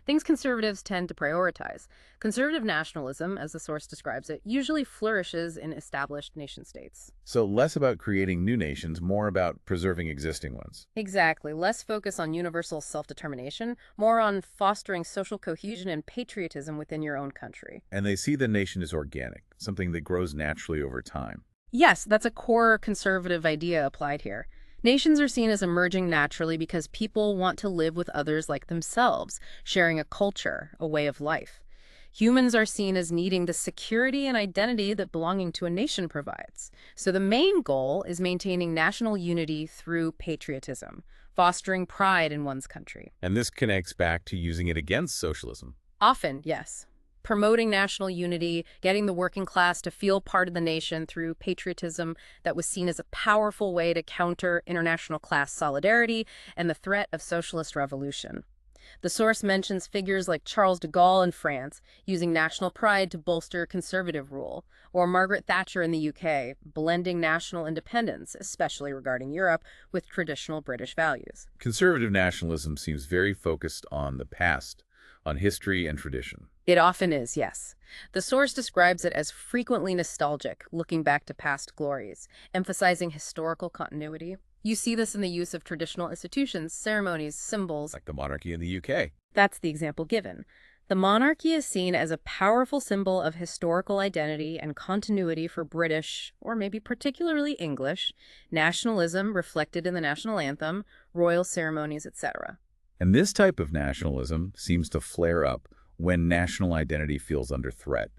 things conservatives tend to prioritize. Conservative nationalism, as the source describes it, usually flourishes in established nation-states. So less about creating new nations, more about preserving existing ones. Exactly. Less focus on universal self-determination, more on fostering social cohesion and patriotism within your own country. And they see the nation as organic, something that grows naturally over time. Yes, that's a core conservative idea applied here. Nations are seen as emerging naturally because people want to live with others like themselves, sharing a culture, a way of life. Humans are seen as needing the security and identity that belonging to a nation provides. So the main goal is maintaining national unity through patriotism, fostering pride in one's country. And this connects back to using it against socialism. Often, yes. Promoting national unity, getting the working class to feel part of the nation through patriotism that was seen as a powerful way to counter international class solidarity and the threat of socialist revolution. The source mentions figures like Charles de Gaulle in France, using national pride to bolster conservative rule, or Margaret Thatcher in the UK, blending national independence, especially regarding Europe, with traditional British values. Conservative nationalism seems very focused on the past, on history and tradition. It often is, yes. The source describes it as frequently nostalgic, looking back to past glories, emphasizing historical continuity. You see this in the use of traditional institutions, ceremonies, symbols. Like the monarchy in the UK. That's the example given. The monarchy is seen as a powerful symbol of historical identity and continuity for British, or maybe particularly English, nationalism reflected in the national anthem, royal ceremonies, etc. And this type of nationalism seems to flare up when national identity feels under threat,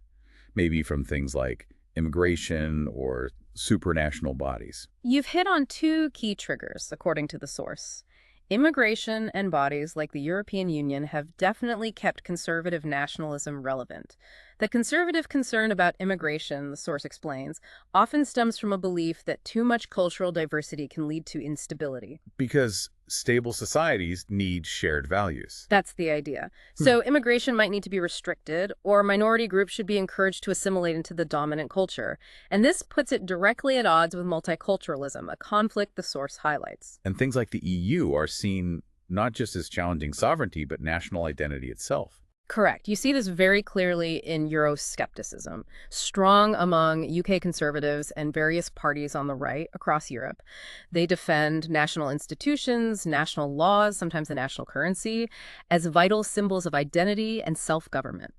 maybe from things like immigration or supranational bodies. You've hit on two key triggers, according to the source. Immigration and bodies like the European Union have definitely kept conservative nationalism relevant. The conservative concern about immigration, the source explains, often stems from a belief that too much cultural diversity can lead to instability. Because stable societies need shared values. That's the idea. So immigration might need to be restricted, or minority groups should be encouraged to assimilate into the dominant culture. And this puts it directly at odds with multiculturalism, a conflict the source highlights. And things like the EU are seen not just as challenging sovereignty, but national identity itself. Correct. You see this very clearly in Euroscepticism, strong among UK conservatives and various parties on the right across Europe. They defend national institutions, national laws, sometimes the national currency, as vital symbols of identity and self-government.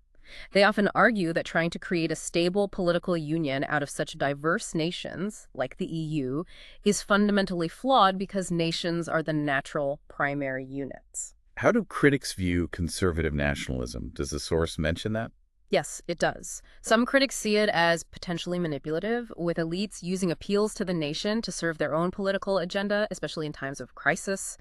They often argue that trying to create a stable political union out of such diverse nations, like the EU, is fundamentally flawed because nations are the natural primary units. How do critics view conservative nationalism? Does the source mention that? Yes, it does. Some critics see it as potentially manipulative, with elites using appeals to the nation to serve their own political agenda, especially in times of crisis.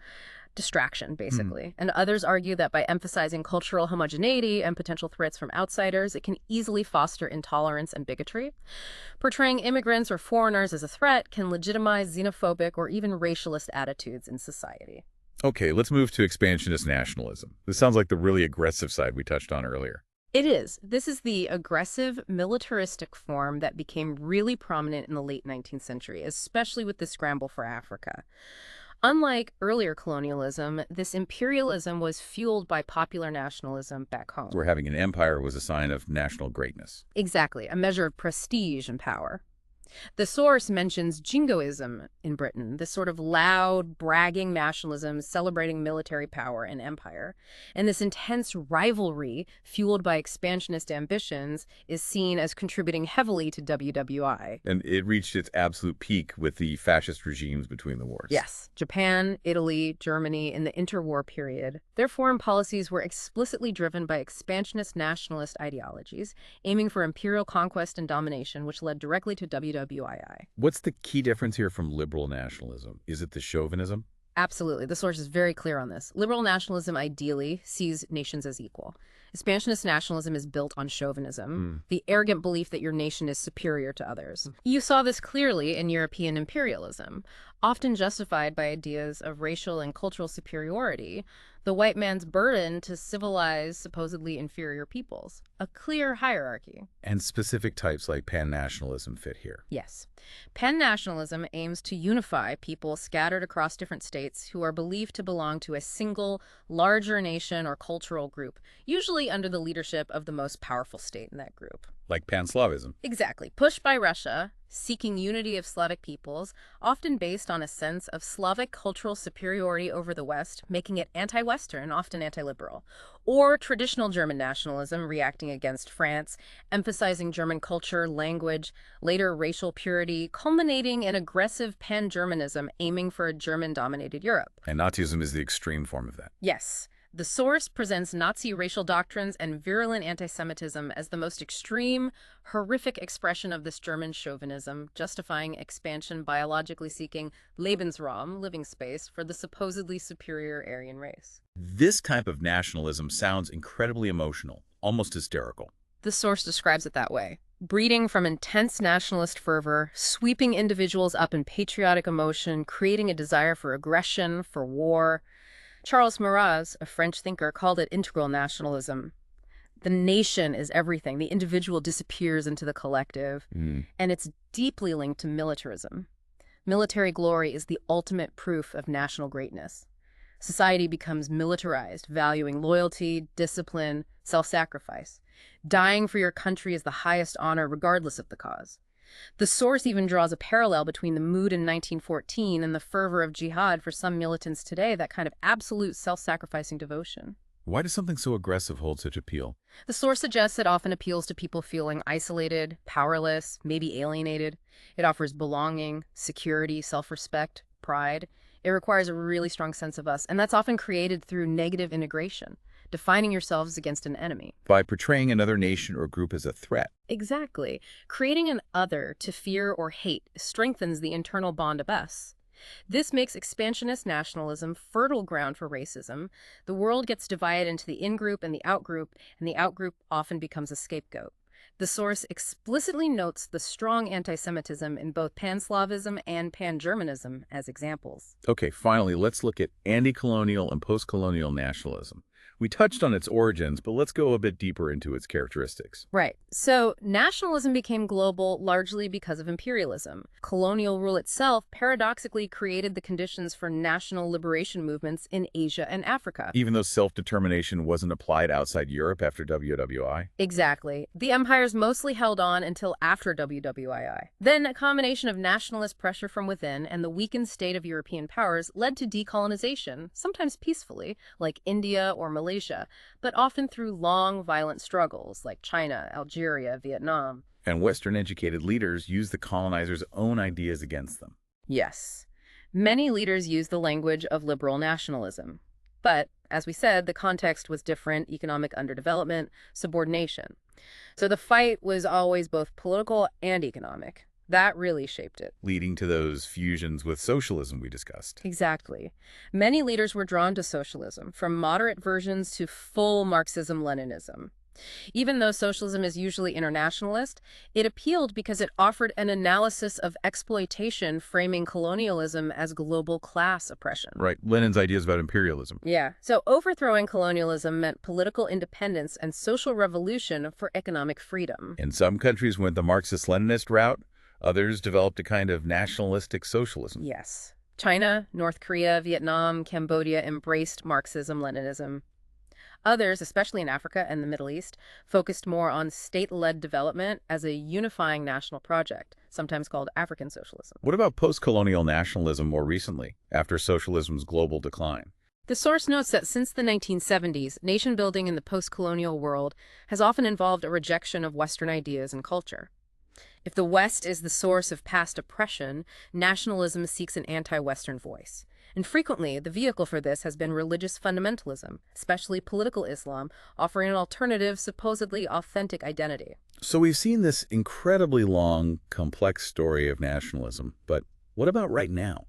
Distraction, basically. And others argue that by emphasizing cultural homogeneity and potential threats from outsiders, it can easily foster intolerance and bigotry. Portraying immigrants or foreigners as a threat can legitimize xenophobic or even racialist attitudes in society. Okay, let's move to expansionist nationalism. This sounds like the really aggressive side we touched on earlier. It is. This is the aggressive, militaristic form that became really prominent in the late 19th century, especially with the scramble for Africa. Unlike earlier colonialism, this imperialism was fueled by popular nationalism back home. Where having an empire was a sign of national greatness. Exactly, a measure of prestige and power. The source mentions jingoism in Britain, this sort of loud, bragging nationalism celebrating military power and empire. And this intense rivalry, fueled by expansionist ambitions, is seen as contributing heavily to WWI. And it reached its absolute peak with the fascist regimes between the wars. Yes. Japan, Italy, Germany in the interwar period. Their foreign policies were explicitly driven by expansionist nationalist ideologies, aiming for imperial conquest and domination, which led directly to WWI. What's the key difference here from liberal nationalism? Is it the chauvinism? Absolutely. The source is very clear on this. Liberal nationalism ideally sees nations as equal. Expansionist nationalism is built on chauvinism, the arrogant belief that your nation is superior to others. You saw this clearly in European imperialism, often justified by ideas of racial and cultural superiority, the white man's burden to civilize supposedly inferior peoples, a clear hierarchy. And specific types like pan-nationalism fit here. Yes. Pan-nationalism aims to unify people scattered across different states who are believed to belong to a single, larger nation or cultural group, usually under the leadership of the most powerful state in that group. Like pan-Slavism. Exactly. Pushed by Russia, seeking unity of Slavic peoples, often based on a sense of Slavic cultural superiority over the West, making it anti-Western, often anti-liberal. Or traditional German nationalism, reacting against France, emphasizing German culture, language, later racial purity, culminating in aggressive pan-Germanism aiming for a German-dominated Europe. And Nazism is the extreme form of that. Yes. The source presents Nazi racial doctrines and virulent anti-Semitism as the most extreme, horrific expression of this German chauvinism, justifying expansion biologically seeking Lebensraum, living space, for the supposedly superior Aryan race. This type of nationalism sounds incredibly emotional, almost hysterical. The source describes it that way. Breeding from intense nationalist fervor, sweeping individuals up in patriotic emotion, creating a desire for aggression, for war. Charles Maurras, a French thinker, called it integral nationalism. The nation is everything. The individual disappears into the collective, and it's deeply linked to militarism. Military glory is the ultimate proof of national greatness. Society becomes militarized, valuing loyalty, discipline, self-sacrifice. Dying for your country is the highest honor, regardless of the cause. The source even draws a parallel between the mood in 1914 and the fervor of jihad for some militants today, that kind of absolute self-sacrificing devotion. Why does something so aggressive hold such appeal? The source suggests it often appeals to people feeling isolated, powerless, maybe alienated. It offers belonging, security, self-respect, pride. It requires a really strong sense of us, and that's often created through negative integration, defining yourselves against an enemy. By portraying another nation or group as a threat. Exactly. Creating an other to fear or hate strengthens the internal bond of us. This makes expansionist nationalism fertile ground for racism. The world gets divided into the in-group and the out-group, and the out-group often becomes a scapegoat. The source explicitly notes the strong anti-Semitism in both Pan-Slavism and Pan-Germanism as examples. Okay, finally, let's look at anti-colonial and post-colonial nationalism. We touched on its origins, but let's go a bit deeper into its characteristics. Right. So nationalism became global largely because of imperialism. Colonial rule itself paradoxically created the conditions for national liberation movements in Asia and Africa. Even though self-determination wasn't applied outside Europe after WWI? Exactly. The empires mostly held on until after WWII. Then a combination of nationalist pressure from within and the weakened state of European powers led to decolonization, sometimes peacefully, like India or Malaysia, but often through long, violent struggles like China, Algeria, Vietnam. And Western-educated leaders used the colonizers' own ideas against them. Yes. Many leaders used the language of liberal nationalism. But, as we said, the context was different: economic underdevelopment, subordination. So the fight was always both political and economic. That really shaped it. Leading to those fusions with socialism we discussed. Exactly. Many leaders were drawn to socialism, from moderate versions to full Marxism-Leninism. Even though socialism is usually internationalist, it appealed because it offered an analysis of exploitation, framing colonialism as global class oppression. Right, Lenin's ideas about imperialism. Yeah. So overthrowing colonialism meant political independence and social revolution for economic freedom. And some countries went the Marxist-Leninist route. Others developed a kind of nationalistic socialism. Yes. China, North Korea, Vietnam, Cambodia embraced Marxism-Leninism. Others, especially in Africa and the Middle East, focused more on state-led development as a unifying national project, sometimes called African socialism. What about post-colonial nationalism more recently, after socialism's global decline? The source notes that since the 1970s, nation-building in the post-colonial world has often involved a rejection of Western ideas and culture. If the West is the source of past oppression, nationalism seeks an anti-Western voice. And frequently, the vehicle for this has been religious fundamentalism, especially political Islam, offering an alternative, supposedly authentic identity. So we've seen this incredibly long, complex story of nationalism, but what about right now?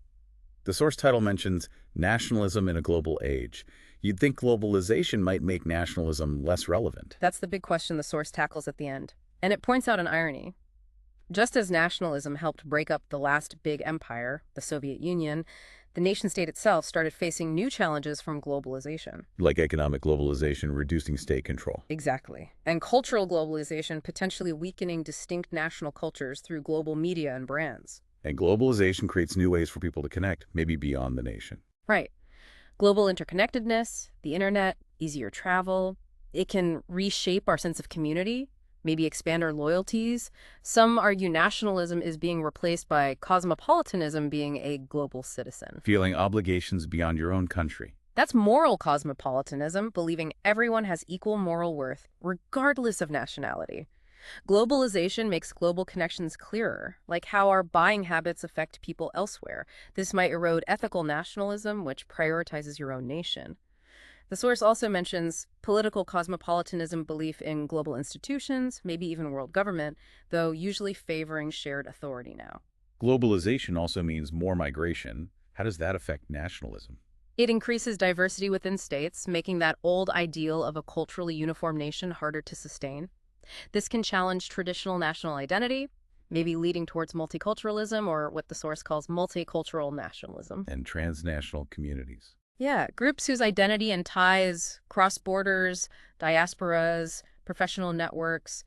The source title mentions nationalism in a global age. You'd think globalization might make nationalism less relevant. That's the big question the source tackles at the end. And it points out an irony. Just as nationalism helped break up the last big empire, the Soviet Union, the nation-state itself started facing new challenges from globalization. Like economic globalization reducing state control. Exactly. And cultural globalization potentially weakening distinct national cultures through global media and brands. And globalization creates new ways for people to connect, maybe beyond the nation. Right. Global interconnectedness, the internet, easier travel. It can reshape our sense of community, maybe expand our loyalties. Some argue nationalism is being replaced by cosmopolitanism, being a global citizen. Feeling obligations beyond your own country. That's moral cosmopolitanism, believing everyone has equal moral worth, regardless of nationality. Globalization makes global connections clearer, like how our buying habits affect people elsewhere. This might erode ethical nationalism, which prioritizes your own nation. The source also mentions political cosmopolitanism, belief in global institutions, maybe even world government, though usually favoring shared authority now. Globalization also means more migration. How does that affect nationalism? It increases diversity within states, making that old ideal of a culturally uniform nation harder to sustain. This can challenge traditional national identity, maybe leading towards multiculturalism or what the source calls multicultural nationalism. And transnational communities. Yeah, groups whose identity and ties cross borders, diasporas, professional networks,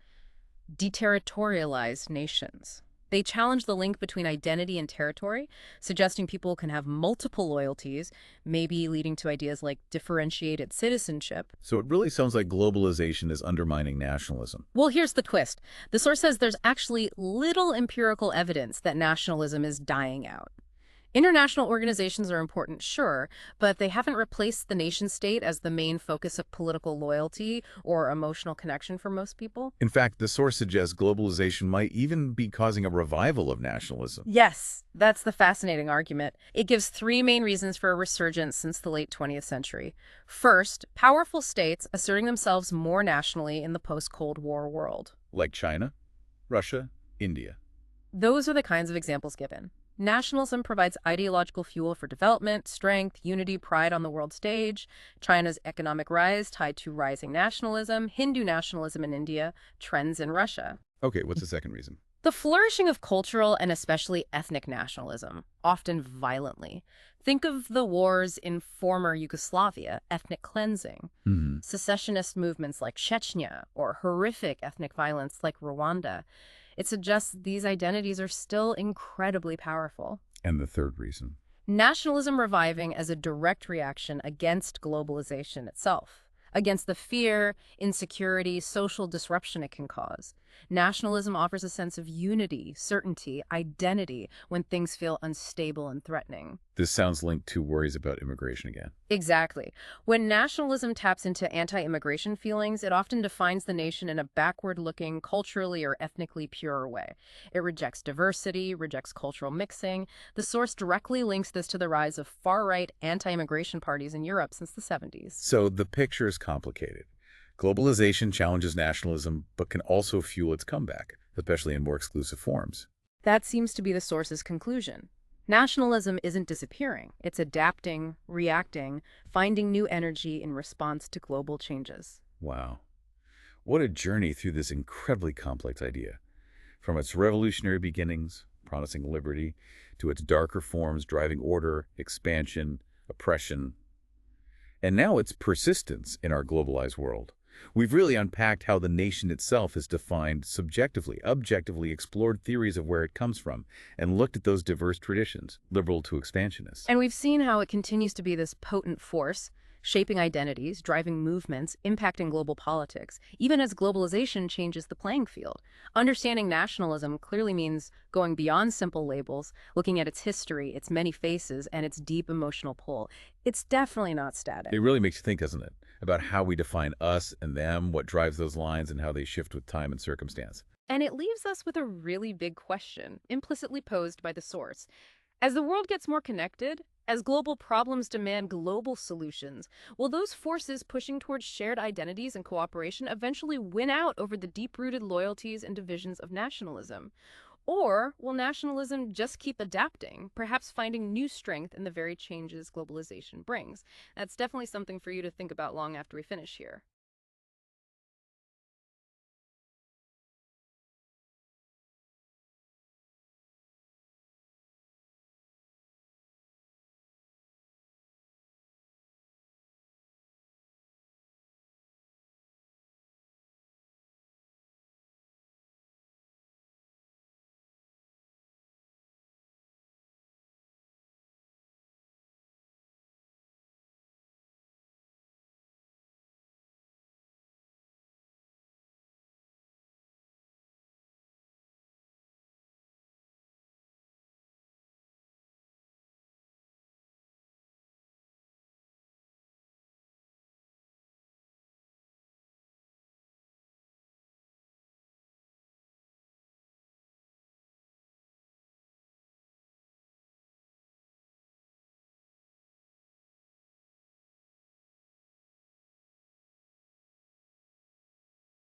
deterritorialize nations. They challenge the link between identity and territory, suggesting people can have multiple loyalties, maybe leading to ideas like differentiated citizenship. So it really sounds like globalization is undermining nationalism. Well, here's the twist. The source says there's actually little empirical evidence that nationalism is dying out. International organizations are important, sure, but they haven't replaced the nation state as the main focus of political loyalty or emotional connection for most people. In fact, the source suggests globalization might even be causing a revival of nationalism. Yes, that's the fascinating argument. It gives three main reasons for a resurgence since the late 20th century. First, powerful states asserting themselves more nationally in the post-Cold War world. Like China, Russia, India. Those are the kinds of examples given. Nationalism provides ideological fuel for development, strength, unity, pride on the world stage. China's economic rise tied to rising nationalism, Hindu nationalism in India, trends in Russia. Okay, what's the second reason? The flourishing of cultural and especially ethnic nationalism, often violently. Think of the wars in former Yugoslavia, ethnic cleansing, secessionist movements like Chechnya, or horrific ethnic violence like Rwanda. It suggests these identities are still incredibly powerful. And the third reason? Nationalism reviving as a direct reaction against globalization itself, against the fear, insecurity, social disruption it can cause. Nationalism offers a sense of unity, certainty, identity when things feel unstable and threatening. This sounds linked to worries about immigration again. Exactly. When nationalism taps into anti-immigration feelings, it often defines the nation in a backward-looking, culturally or ethnically pure way. It rejects diversity, rejects cultural mixing. The source directly links this to the rise of far-right anti-immigration parties in Europe since the 70s. So the picture is complicated. Globalization challenges nationalism, but can also fuel its comeback, especially in more exclusive forms. That seems to be the source's conclusion. Nationalism isn't disappearing. It's adapting, reacting, finding new energy in response to global changes. Wow. What a journey through this incredibly complex idea. From its revolutionary beginnings, promising liberty, to its darker forms driving order, expansion, oppression, and now its persistence in our globalized world. We've really unpacked how the nation itself is defined subjectively, objectively explored theories of where it comes from, and looked at those diverse traditions, liberal to expansionist. And we've seen how it continues to be this potent force, shaping identities, driving movements, impacting global politics, even as globalization changes the playing field. Understanding nationalism clearly means going beyond simple labels, looking at its history, its many faces, and its deep emotional pull. It's definitely not static. It really makes you think, doesn't it, about how we define us and them, what drives those lines, and how they shift with time and circumstance. And it leaves us with a really big question, implicitly posed by the source. As the world gets more connected, as global problems demand global solutions, will those forces pushing towards shared identities and cooperation eventually win out over the deep-rooted loyalties and divisions of nationalism? Or will nationalism just keep adapting, perhaps finding new strength in the very changes globalization brings? That's definitely something for you to think about long after we finish here.